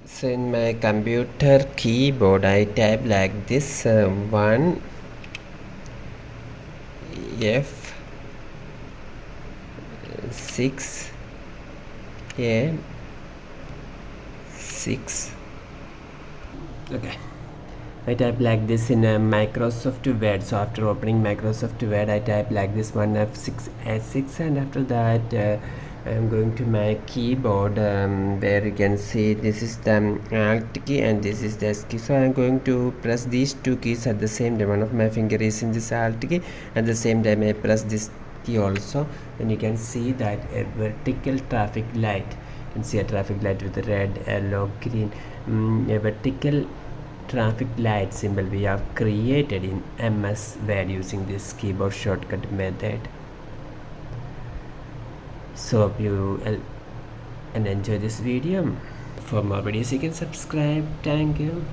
So in my computer keyboard I type like this 1 F 6 A 6. Okay, I type like this in Microsoft Word. So after opening Microsoft Word I type like this 1 F6 A6, and after that I am going to my keyboard where you can see this is the Alt key and this is the S key. So I am going to press these two keys at the same time. One of my finger is in this Alt key, at the same time I press this key also, and you can see that a vertical traffic light. You can see a traffic light with red, yellow, green, a vertical traffic light symbol we have created in MS Word using this keyboard shortcut method. So hope you and enjoy this video. For more videos you can subscribe. Thank you.